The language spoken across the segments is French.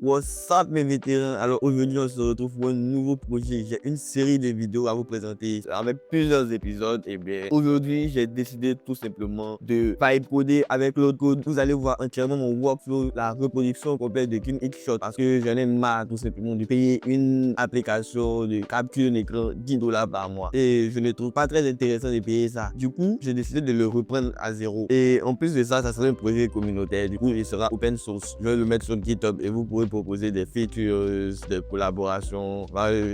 What's up mes vétérans? Alors aujourd'hui on se retrouve pour un nouveau projet. J'ai une série de vidéos à vous présenter avec plusieurs épisodes. Et bien aujourd'hui j'ai décidé tout simplement de vibe-coder avec l'autre code. Vous allez voir entièrement mon workflow, la reproduction complète de KineXshot parce que j'en ai marre tout simplement de payer une application de capture d'écran $10 par mois. Et je ne trouve pas très intéressant de payer ça. Du coup j'ai décidé de le reprendre à zéro. Et en plus de ça, ça sera un projet communautaire. Du coup il sera open source. Je vais le mettre sur GitHub et vous pourrez proposer des features, des collaborations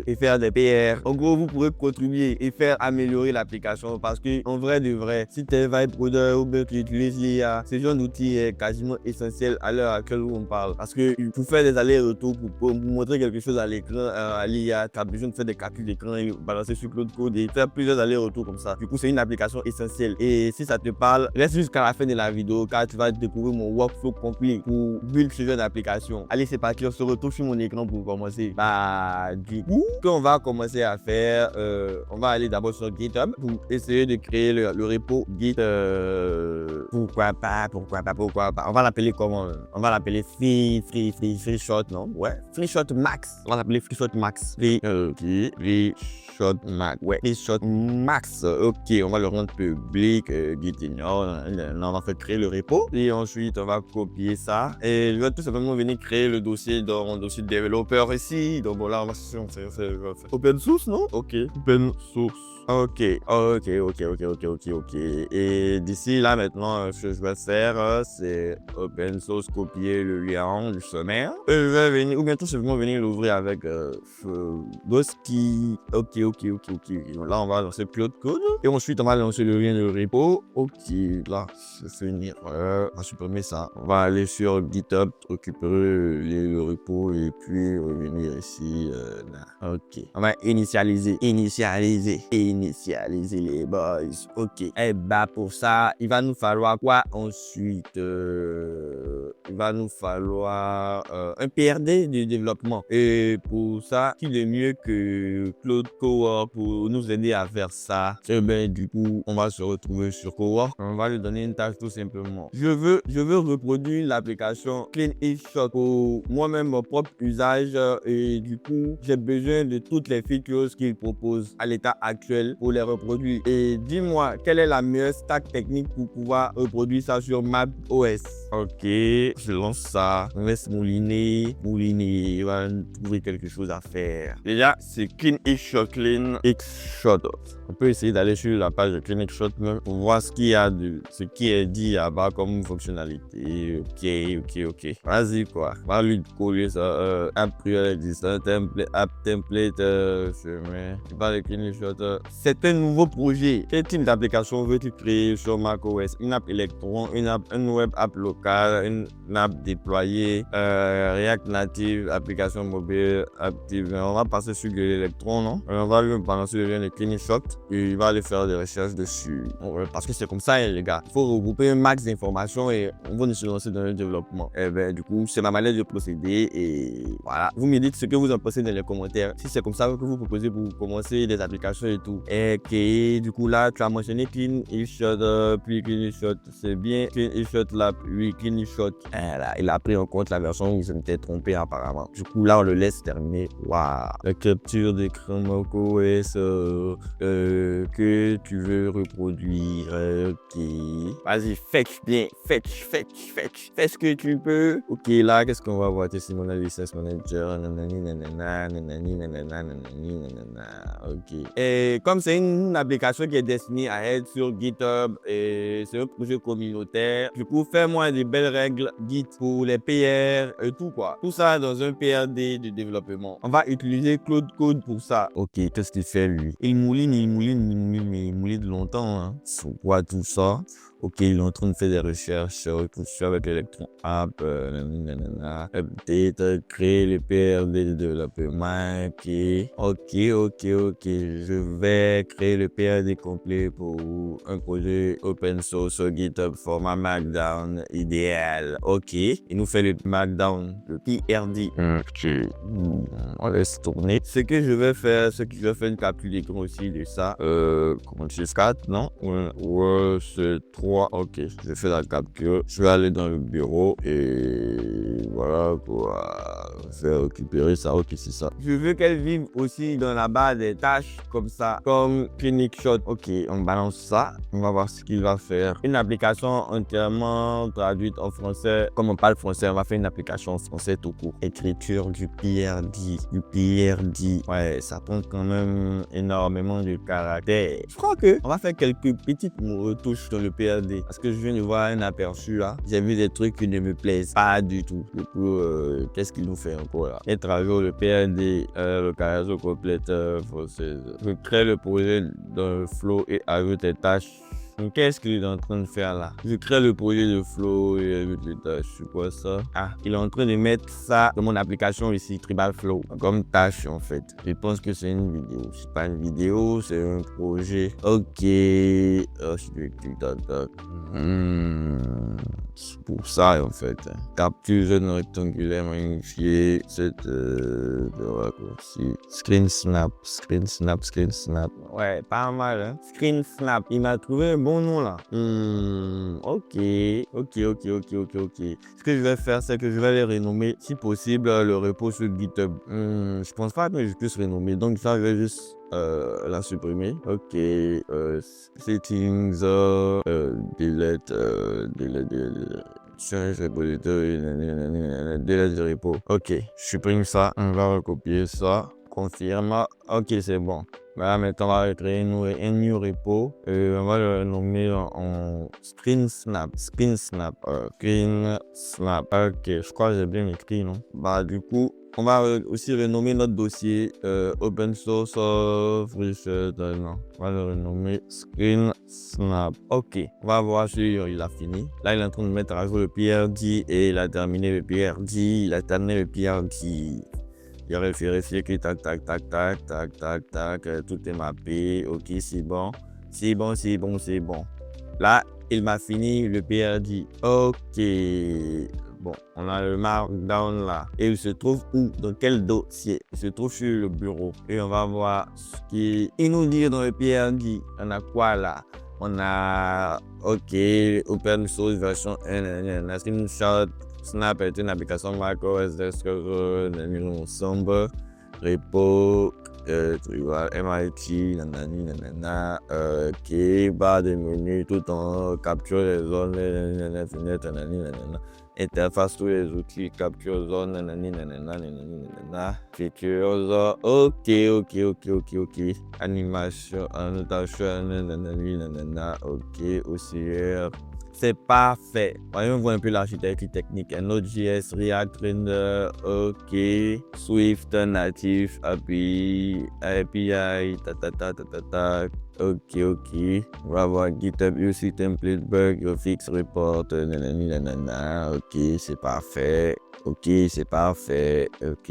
et faire des PR. En gros, vous pourrez contribuer et faire améliorer l'application parce que en vrai de vrai, si tu es vibe coder ou bien tu utilises l'IA, ce genre d'outil est quasiment essentiel à l'heure à laquelle on parle. Parce que pour faire des allers-retours, pour montrer quelque chose à l'écran, à l'IA, tu as besoin de faire des captures d'écran et balancer sur Claude Code et faire plusieurs allers-retours comme ça. Du coup, c'est une application essentielle. Et si ça te parle, reste jusqu'à la fin de la vidéo car tu vas découvrir mon workflow complet pour build ce genre d'application. Allez, c'est parti, on se retrouve sur mon écran pour commencer. Du coup, ce qu'on va commencer à faire, on va aller d'abord sur GitHub pour essayer de créer le repo Git. Pourquoi pas. On va l'appeler comment? On va l'appeler FreeShot, non? Ouais, FreeShot Max. On va l'appeler FreeShot Max. FreeShot Max. Ouais, FreeShot Max. Ok, on va le rendre public. Git ignore. On va faire créer le repo. Et ensuite, on va copier ça. Et je vais tout simplement venir créer le dossier dans mon dossier de développeur ici. Donc bon, là, on va faire open source, non? Ok, open source. Ok. Et d'ici là, maintenant, ce que je vais faire, c'est open source, copier le lien du sommaire. Et je vais venir, ou bien tout simplement venir l'ouvrir avec Boski. Ok. Là, on va lancer Claude Code. Et ensuite, on va lancer le lien de repo. Ok, là, c'est une erreur. On va supprimer ça. On va aller sur GitHub, récupérer le repo et puis revenir ici. Là. Ok. On va initialiser les boys. Ok. Et bah pour ça, il va nous falloir quoi ensuite? Il va nous falloir un PRD de développement. Et pour ça, qui est mieux que Claude Cowork pour nous aider à faire ça? Et ben du coup, on va se retrouver sur Cowork. On va lui donner une tâche tout simplement. Je veux reproduire l'application KineXshot pour moi-même mon propre usage et du coup, j'ai besoin de toutes les features qu'il propose à l'état actuel pour les reproduire. Et dis-moi, quelle est la meilleure stack technique pour pouvoir reproduire ça sur macOS? Ok, je lance ça. On laisse mouliner. Il va trouver quelque chose à faire. Déjà, c'est KineXshot. On peut essayer d'aller sur la page de KineXshot pour voir ce qu'il y a ce qui est dit là-bas comme fonctionnalité. Ok. Vas-y quoi. On va lui coller ça. App existant, app template, chemin. Tu parles de KineXshot. C'est un nouveau projet. Quel type d'application veux-tu créer sur macOS? Une app Electron, une web app locale, une app déployée, React Native, application mobile, active. On va passer sur l'Electron, non? On va lui balancer le lien de KineXshot et il va aller faire des recherches dessus. Parce que c'est comme ça, les gars. Il faut regrouper un max d'informations et on va nous se lancer dans le développement. Et ben, du coup, c'est ma manière de procéder et voilà. Vous me dites ce que vous en pensez dans les commentaires. Si c'est comme ça que vous proposez pour commencer des applications et tout. Ok, du coup, là, tu as mentionné KineXshot, puis KineXshot, c'est bien. KineXshot, là, puis KineXshot. Là, il a pris en compte la version où il s'était trompé apparemment. Du coup, là, on le laisse terminer. Waouh. La capture d'écran macOS que tu veux reproduire. Ok. Vas-y, fetch bien. Fetch. Fais ce que tu peux. Ok, là, qu'est-ce qu'on va voir? Testimonial License Manager. Ok. Et comme c'est une application qui est destinée à être sur GitHub et c'est un projet communautaire, du coup, fais-moi des belles règles Git pour les PR et tout quoi. Tout ça dans un PRD de développement. On va utiliser Claude Code pour ça. Ok, qu'est-ce qu'il fait lui? Il mouline longtemps. Hein. Sur quoi tout ça? Ok, il est en train de faire des recherches avec Electron App, update, créer le PRD de développement. Ok. Je vais créer le PRD complet pour un projet open source sur GitHub, format Markdown idéal. Ok, il nous fait le Markdown, le PRD. Ok, on laisse tourner. Ce que je vais faire, c'est que je vais faire une capture d'écran aussi de ça. Ctrl+4, non? Ouais, c'est 3. 3. Ok, je fais la capture. Je vais aller dans le bureau et voilà pour faire récupérer ça. Ok, c'est ça. Je veux qu'elle vive aussi dans la barre des tâches comme ça, comme Clinic Shot. Ok, on balance ça. On va voir ce qu'il va faire. Une application entièrement traduite en français. Comme on parle français, on va faire une application en français tout court. Écriture du PRD. Ouais, ça prend quand même énormément de caractères. Je crois que on va faire quelques petites retouches dans le PRD. Parce que je viens de voir un aperçu là. J'ai vu des trucs qui ne me plaisent pas du tout. Du coup, qu'est-ce qu'il nous fait encore là? Mettre à jour le PRD, localisation complète française. Je crée le projet dans le flow et ajoute les tâches. Qu'est-ce qu'il est en train de faire là? Je crée le projet de flow et ajoute les tâches. C'est quoi ça? Ah, il est en train de mettre ça dans mon application ici, Tribal Flow, comme tâche en fait. Je pense que c'est une vidéo. C'est pas une vidéo, c'est un projet. Ok. Oh, je vais cliquer, tac. C'est pour ça en fait. Capture zone rectangulaire magnifiée. Cette raccourci. Screen snap. Ouais, pas mal hein. Screen snap. Il m'a trouvé un bon nom là. Ok. Ce que je vais faire, c'est que je vais les renommer, si possible, le repo sur GitHub. Je pense pas que je puisse renommer. Donc ça, je vais juste la supprimer. Ok. Settings. Delete. Change repository. Delete repo. Ok. Je supprime ça. On va recopier ça. Confirme. Ok, c'est bon. Voilà, maintenant, on va créer un new repo. On va le nommer en Screen Snap. Ok, je crois que j'ai bien écrit, non? Bah, du coup, on va aussi renommer notre dossier Open Source Research. Non, on va le renommer Screen Snap. Ok, on va voir si il a fini. Là, il est en train de mettre à jour le PRD et il a terminé le PRD. Il aurait vérifié que tac, tout est mappé. Ok, c'est bon. Là, il m'a fini le PRD. Ok. Bon, on a le markdown là. Et il se trouve où? Dans quel dossier? Il se trouve sur le bureau. Et on va voir ce qu'il nous dit dans le PRD. On a quoi là? On a, ok, Open Source version 1, un screenshot. Snap est une application macOS ensemble, repo, MIT, ok, barre de menu, tout en capture les zones, fenêtre, interface tous les outils, capture zone, features, ok, animation, annotation, ok, OCR. C'est parfait. Voyons voir un peu l'architecture technique. Node.js, React, Render, ok. Swift, Native, API, ok. On va voir GitHub, UC Template, Bug, Fix, Report, ok, c'est parfait. Ok.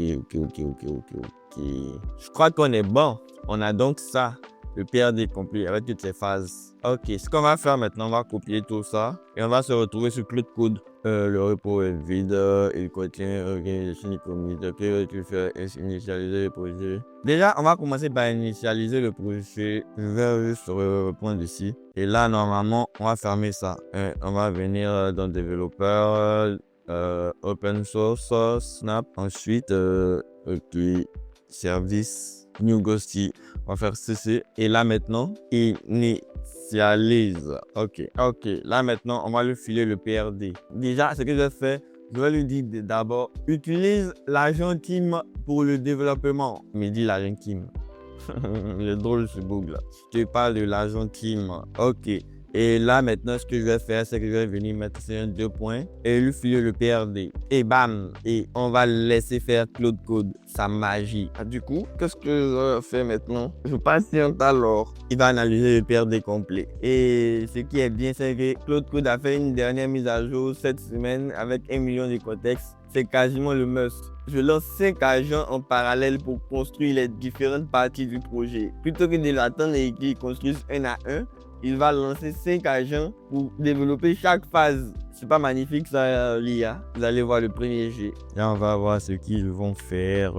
Je crois qu'on est bon. On a donc ça. Le PRD complet avec toutes ces phases. Ok, ce qu'on va faire maintenant, on va copier tout ça et on va se retrouver sur Cloud Code. Le repo est vide, il contient organisation du comité. Tu fais initialiser le projet. Déjà, on va commencer par initialiser le projet. Je vais juste reprendre ici. Et là, normalement, on va fermer ça. On va venir dans développeur, open source, Snap. Ensuite, puis service. New Ghosty, on va faire ceci et là maintenant initialise. Ok, là maintenant on va lui filer le PRD. Déjà, ce que je fais, je vais lui dire d'abord utilise l'agent Team pour le développement. Mais dit l'agent Team. Le drôle ce bug là. Je te parle de l'agent Team. Ok. Et là, maintenant, ce que je vais faire, c'est que je vais venir mettre ces 2 points et lui filer le PRD. Et bam! Et on va le laisser faire Cloud Code, sa magie. Du coup, qu'est-ce que je vais faire maintenant? Je patiente alors. Il va analyser le PRD complet. Et ce qui est bien, c'est que Cloud Code a fait une dernière mise à jour cette semaine avec 1 million de contextes. C'est quasiment le must. Je lance 5 agents en parallèle pour construire les différentes parties du projet. Plutôt que de l'attendre et qu'ils construisent un à un, il va lancer 5 agents pour développer chaque phase. C'est pas magnifique ça, l'IA. Vous allez voir le premier G. Là, on va voir ce qu'ils vont faire.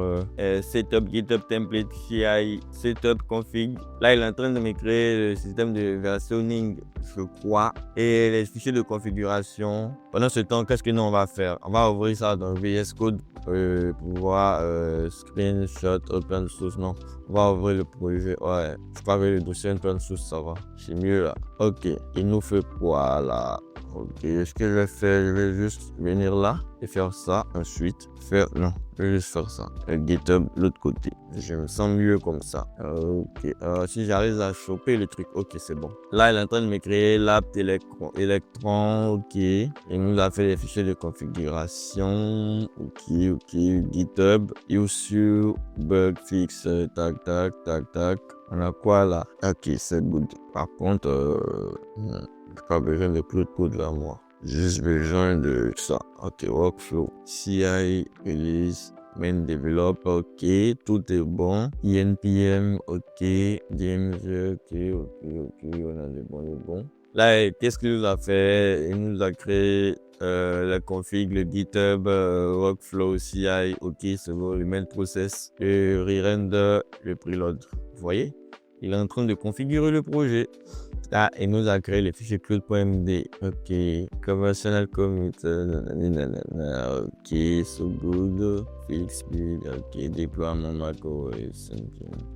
Setup GitHub Template CI, Setup Config. Là, il est en train de me créer le système de versionning, je crois, et les fichiers de configuration. Pendant ce temps, qu'est-ce que nous on va faire? On va ouvrir ça dans VS Code pour voir screenshot open source. Non, on va ouvrir le projet. Ouais, je crois que le dossier open source, ça va. C'est mieux là. Ok, il nous fait quoi là? Ok, ce que je vais faire, je vais juste venir là et faire ça. Ensuite, non, je vais juste faire ça. Le GitHub, l'autre côté. Je me sens mieux comme ça. Ok, si j'arrive à choper le truc, ok, c'est bon. Là, il est en train de me créer l'app Electron, ok. Il nous a fait les fichiers de configuration. Ok, GitHub, issue, bug fix, tac, tac, tac, tac. On a quoi là? Ok, c'est good. Par contre, j'ai pas besoin de plus de code là, moi. J'ai juste besoin de ça. Ok, workflow. CI, release, main develop, ok, tout est bon. INPM, ok. DMG, ok, on a le bon. Là, qu'est-ce qu'il nous a fait? Il nous a créé la config, le GitHub, workflow, CI, ok, c'est bon, le main process, le re-render, le preload. Vous voyez? Il est en train de configurer le projet. Là, il nous a créé le fichier cloud.md. Ok, conventional commit. Ok, so good. Fix build. Ok, déploiement macOS.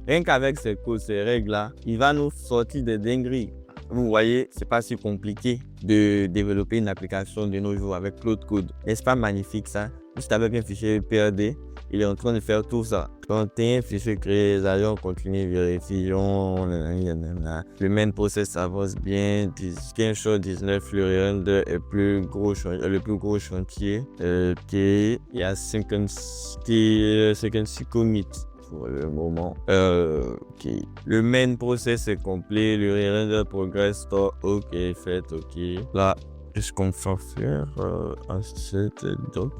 Rien qu'avec ces codes, ces règles-là, il va nous sortir des dingueries. Vous voyez, c'est pas si compliqué de développer une application de nos jours avec Cloud Code. N'est-ce pas magnifique ça? Juste avec un fichier PRD, il est en train de faire tout ça. Quand tu as un fichier créé, les agents continuent, vérifions, le main process avance bien, 15 19, le render est le plus gros chantier. Ok, il y a 56 commits. Pour le moment. Ok. Le main process est complet. Le render progress store. Ok, fait. Ok. Là, qu'est-ce qu'on va faire? Asset doc.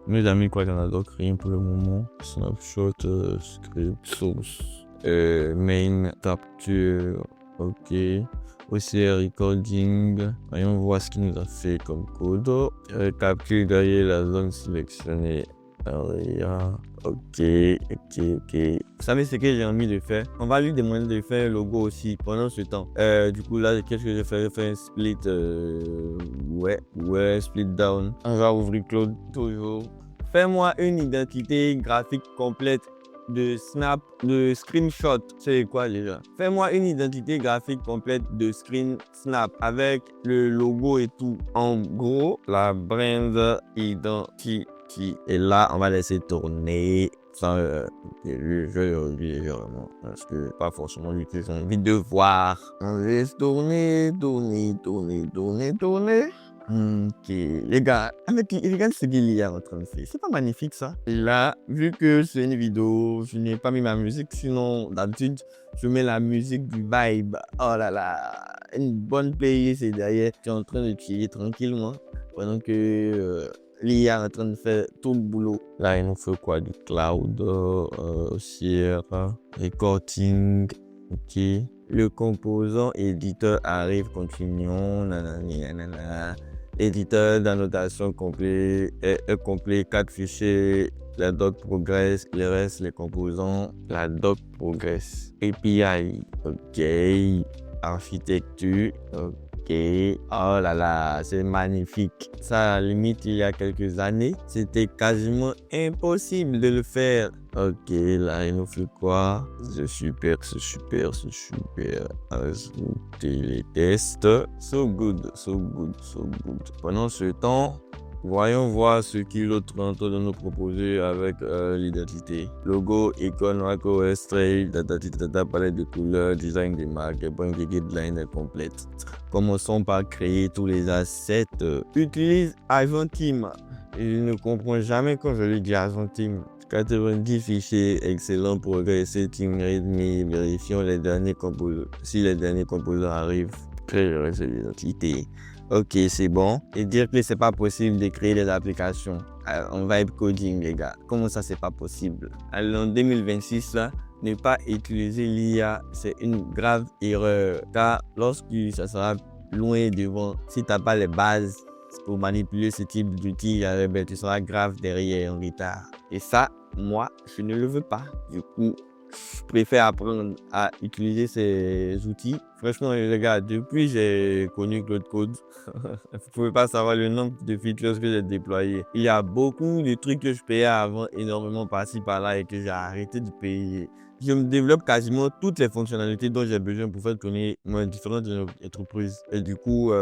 Mes amis, quoi dans la doc? Rien pour le moment. Snapshot, script, source. Main, capture. Ok. OCR recording. Voyons voir ce qu'il nous a fait comme code. Capture derrière la zone sélectionnée. Area. Ok. Vous savez ce que j'ai envie de faire? On va lui demander de faire un logo aussi pendant ce temps. Du coup, là, qu'est-ce que je fais? Je fais un split. Split down. On va ouvrir Claude toujours. Fais-moi une identité graphique complète de screenshot. C'est quoi déjà? Fais-moi une identité graphique complète de snap avec le logo et tout. En gros, la brand identity. Et là, on va laisser tourner. Ça, je vais oublier vraiment parce que pas forcément lui que j'ai envie de voir. On laisse tourner. Ok, les gars, regarde ce qu'il y a en train de faire. C'est pas magnifique ça? Et là, vu que c'est une vidéo, je n'ai pas mis ma musique. Sinon, d'habitude, je mets la musique du vibe. Oh là là, une bonne playlist et derrière, tu es en train de chiller tranquillement pendant que l'IA est en train de faire tout le boulot. Là, il nous faut quoi? Du cloud, Sierra, recording, ok. Le composant éditeur arrive, continuons, nanana. Éditeur d'annotation complet, complet, 4 fichiers, la doc progress, le reste, les composants, la doc progress. API, ok. Architecture, ok. Oh là là, c'est magnifique. Ça, à la limite, il y a quelques années, c'était quasiment impossible de le faire. Ok, là, il nous fait quoi? C'est super. Ajouter les tests. So good. Pendant ce temps, voyons voir ce qu'il est en train de nous proposer avec l'identité. Logo, icône, macOS, trail, data, palette de couleurs, design des marques, point de guideline complète. Commençons par créer tous les assets. Utilise Agent Team. Je ne comprends jamais quand je lui dis Agent Team. 90 fichiers, excellent progrès, setting, readme, vérifions les derniers composants. Si les derniers composants arrivent, créer l'identité. Ok, c'est bon. Et dire que c'est pas possible de créer des applications en vibe coding, les gars. Comment ça, c'est pas possible? Alors, en 2026, là, ne pas utiliser l'IA, c'est une grave erreur. Car lorsque ça sera loin devant, si tu n'as pas les bases pour manipuler ce type d'outils, tu seras grave derrière en retard. Et ça, moi, je ne le veux pas. Du coup, je préfère apprendre à utiliser ces outils. Franchement, les gars, depuis que j'ai connu Claude Code, vous ne pouvez pas savoir le nombre de features que j'ai déployées. Il y a beaucoup de trucs que je payais avant énormément par-ci par-là et que j'ai arrêté de payer. Je me développe quasiment toutes les fonctionnalités dont j'ai besoin pour faire tourner mes différentes entreprises. Et du coup,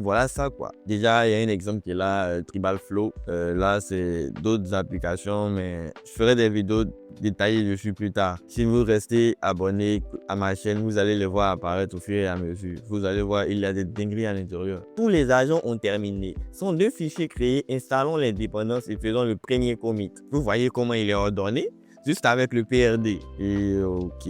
voilà ça quoi. Déjà, il y a un exemple qui est là, Tribal Flow. Là, c'est d'autres applications, mais je ferai des vidéos détaillées dessus plus tard. Si vous restez abonné à ma chaîne, vous allez les voir apparaître au fur et à mesure. Vous allez voir, il y a des dingueries à l'intérieur. Tous les agents ont terminé. Ce sont 2 fichiers créés. Installons les dépendances et faisons le premier commit. Vous voyez comment il est ordonné? Juste avec le PRD. Et ok.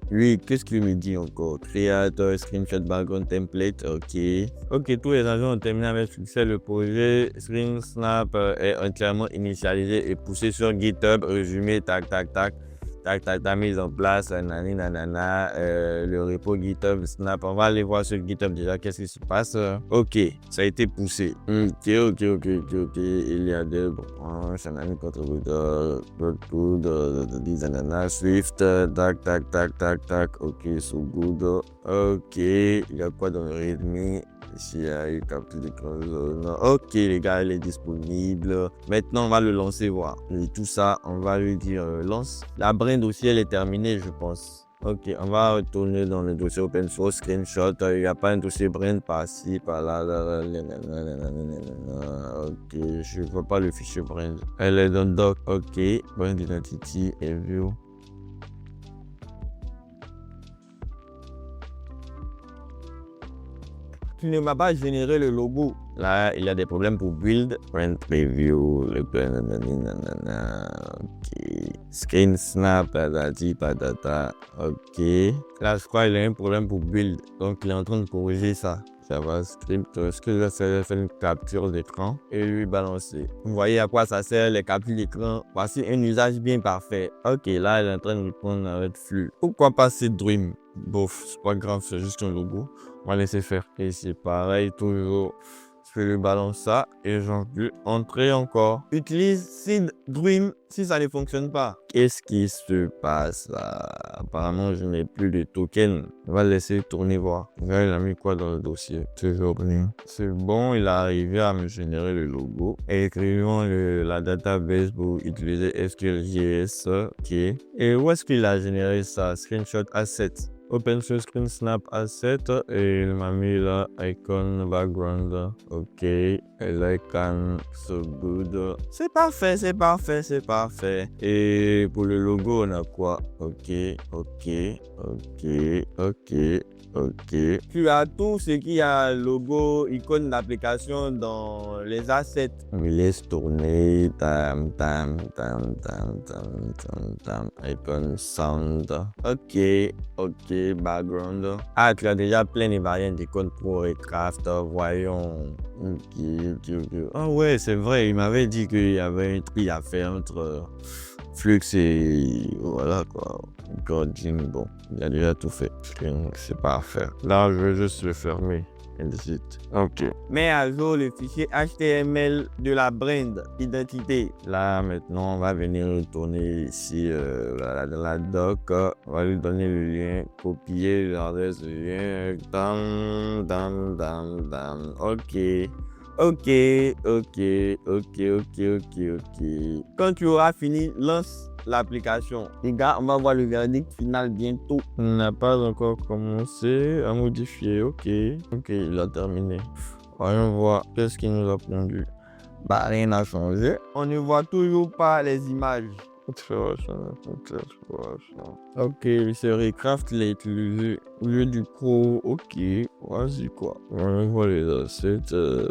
Lui, qu'est-ce qu'il me dit encore? Creator, screenshot, background template, ok, tous les agents ont terminé avec succès. Le projet Screen Snap est entièrement initialisé et poussé sur GitHub. Résumé, tac, mise en place, le repo GitHub Snap. On va aller voir sur GitHub déjà qu'est-ce qui se passe. Ok, ça a été poussé. Ok. Il y a des branches, contributeur, Swift, tac. Ok, so good. Ok, il y a quoi dans le README? Ici, il y a eu capture d'écran. Ok, les gars, il est disponible. Maintenant, on va le lancer, voir. Et tout ça, on va lui dire lance. La brain aussi, elle est terminée, je pense. Ok, on va retourner dans le dossier open source, screenshot. Il n'y a pas un dossier brain par-ci, par-là. Ok, je ne vois pas le fichier brain. Elle est dans doc. Ok, brain identity et view. Tu ne m'as pas généré le logo. Là, il y a des problèmes pour build. Print preview. Ok. Screen snap. Patata. Ok. Là, je crois qu'il y a un problème pour build. Donc, il est en train de corriger ça. JavaScript, est-ce que là, ça fait une capture d'écran et lui balancer. Vous voyez à quoi ça sert les captures d'écran. Voici un usage bien parfait. Ok, là, il est en train de répondre avec flux. Pourquoi pas c'est Dream? Bof, c'est pas grave, c'est juste un logo. On va laisser faire. Et c'est pareil, toujours. Je lui balance ça et j'en peux entrer encore. Utilise Seed Dream si ça ne fonctionne pas. Qu'est-ce qui se passe là? Apparemment, je n'ai plus de token. On va laisser tourner voir. Là, il a mis quoi dans le dossier? Toujours bien. C'est bon, il a arrivé à me générer le logo. Et écrivons la database pour utiliser SQLJS. Ok. Et où est-ce qu'il a généré ça? Screenshot asset. Open source screen snap asset et il m'a mis là icon background. Ok, et l'icon so good. C'est parfait. Et pour le logo, on a quoi? Ok. Tu as tout ce qui a logo, icône d'application dans les assets. Me laisse tourner. Tam. Icon sound. Ok, background. Ah, tu as déjà plein de variantes d'icônes pro et craft. Voyons. Ok. Ah ouais, c'est vrai, il m'avait dit qu'il y avait un tri à faire entre Flux et voilà quoi. Gordine, bon, il a déjà tout fait. C'est parfait. Là, je vais juste le fermer. Ok. Mets à jour le fichier HTML de la brand identité. Là, maintenant, on va venir retourner ici dans la doc. On va lui donner le lien, copier l'adresse du lien. Ok. Quand tu auras fini, lance l'application. Les gars, on va voir le verdict final bientôt. On n'a pas encore commencé à modifier. Ok, il a terminé. Voyons voir qu'est-ce qu'il nous a pondu. Bah, rien n'a changé. On ne voit toujours pas les images. Ok, le Seriecraft l'a utilisé au lieu du Pro. Ok, voici quoi. On voit les assets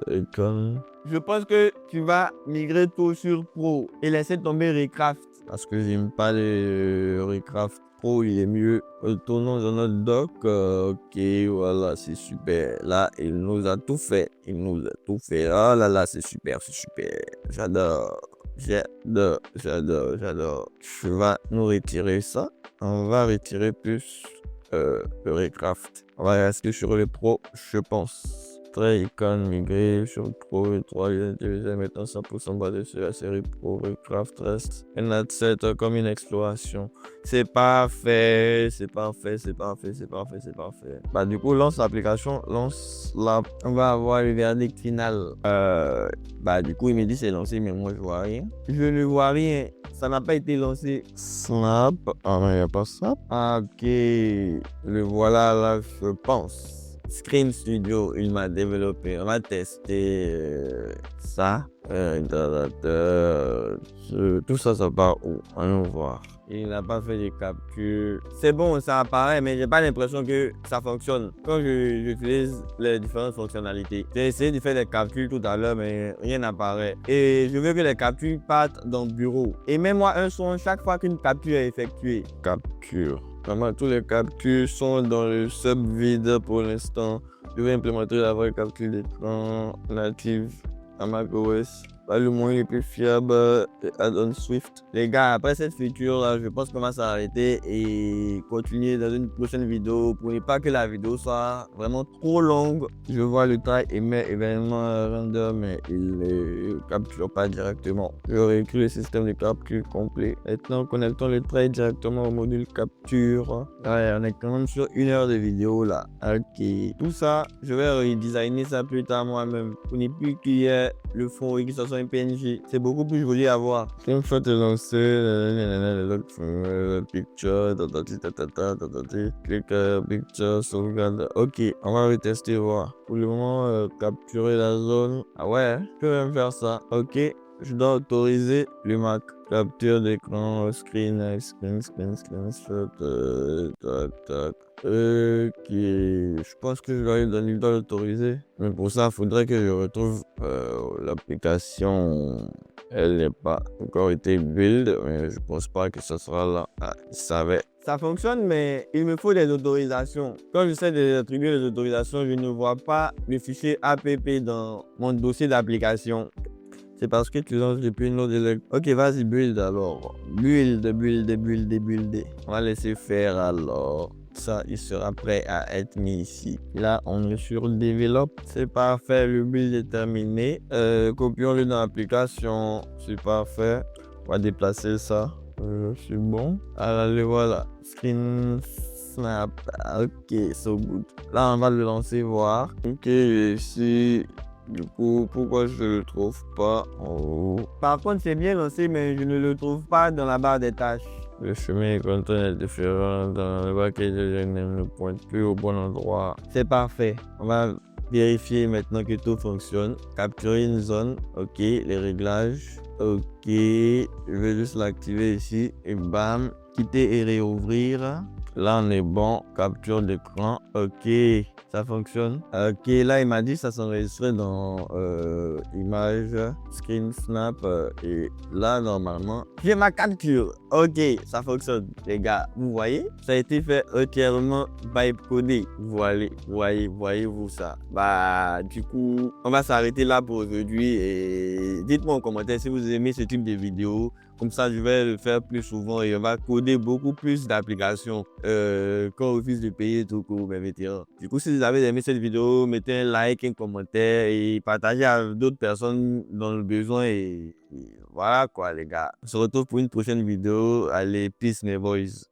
icon. Je pense que tu vas migrer tout sur Pro et laisser tomber Recraft. Parce que j'aime pas les Recraft Pro, il est mieux. Retournons dans notre doc. Ok, voilà, c'est super. Là, il nous a tout fait. Oh là, c'est super. J'adore. Je vais nous retirer ça. On va retirer plus le Recraft. On va rester sur les pros, je pense. extrait, icône, migrer, sur Pro, 3, utiliser maintenant 100% basé sur la série Pro, Craft Rest, un adset comme une exploration. C'est parfait, c'est parfait, c'est parfait, c'est parfait, c'est parfait. Bah, du coup, lance l'application, lance l'app. On va avoir le verdict final. Bah, du coup, il me dit c'est lancé, mais moi, je vois rien. Je ne vois rien. Ça n'a pas été lancé. Snap. Ah, mais il n'y a pas Snap. Ah, ok. Le voilà là, je pense. Screen Studio, il m'a développé. On va tester ça. Tout ça, ça part où? Allons voir. Il n'a pas fait de capture. C'est bon, ça apparaît, mais j'ai pas l'impression que ça fonctionne. Quand j'utilise les différentes fonctionnalités, j'ai essayé de faire des captures tout à l'heure, mais rien n'apparaît. Et je veux que les captures partent dans le bureau. Et mets-moi un son chaque fois qu'une capture est effectuée. Capture. Vraiment, tous les captures sont dans le sub vide pour l'instant. Je vais implémenter la vraie capture d'écran native à macOS. Pas le moyen le plus fiable, add-on Swift. Les gars, après cette feature là, je pense qu'on va s'arrêter et continuer dans une prochaine vidéo pour ne pas que la vidéo soit vraiment trop longue. Je vois le try émet événement render, mais il ne capture pas directement. Je réécris le système de capture complet. Maintenant, connectons le try directement au module capture. Ouais, on est quand même sur 1 heure de vidéo là. Ok, tout ça, je vais redesigner ça plus tard moi-même pour ne plus qu'il y ait le fond et que ce soit un PNG. C'est beaucoup plus joli à voir. Une fois que tu es lancé, picture, clique picture, sauvegarde. Ok, on va retester voir. Pour le moment, capturer la zone. Ah ouais, je peux même faire ça. Ok, je dois autoriser le Mac. Capture d'écran, screenshot, ok, je pense que je dois lui donner le droit d'autoriser. Mais pour ça, il faudrait que je retrouve l'application. Elle n'est pas encore été build, mais je pense pas que ce sera là. Ah, je savais. Ça fonctionne, mais il me faut des autorisations. Quand j'essaie d'attribuer les autorisations, je ne vois pas le fichier app dans mon dossier d'application. C'est parce que tu lances depuis une autre élect. Ok, vas-y, build alors. Build. On va laisser faire alors. Ça, il sera prêt à être mis ici. Là, on est sur le develop. C'est parfait, le build est terminé. Copions-le dans l'application. C'est parfait. On va déplacer ça. C'est bon. Alors, le voilà. Screen snap. Ok, so good. Là, on va le lancer, voir. Ok, ici. Du coup, pourquoi je ne le trouve pas en haut? Par contre, c'est bien lancé, mais je ne le trouve pas dans la barre des tâches. Le chemin est différent dans le paquet de je ne le pointe plus au bon endroit. C'est parfait. On va vérifier maintenant que tout fonctionne. Capturer une zone. Ok, les réglages. Ok, je vais juste l'activer ici. Et bam, quitter et réouvrir. Là, on est bon. Capture d'écran. Ok, ça fonctionne. Ok, là, il m'a dit que ça s'enregistrait dans image, screen snap. Et là, normalement, j'ai ma capture. Ok, ça fonctionne, les gars. Vous voyez, ça a été fait entièrement by codé. Voyez-vous ça? Bah, du coup, on va s'arrêter là pour aujourd'hui. Et dites-moi en commentaire si vous aimez ce type de vidéo. Comme ça, je vais le faire plus souvent et on va coder beaucoup plus d'applications qu'on refuse de payer tout court, mes vétérans. Du coup, si vous avez aimé cette vidéo, mettez un like, un commentaire et partagez à d'autres personnes dans le besoin. Et voilà quoi, les gars. On se retrouve pour une prochaine vidéo. Allez, peace, mes boys.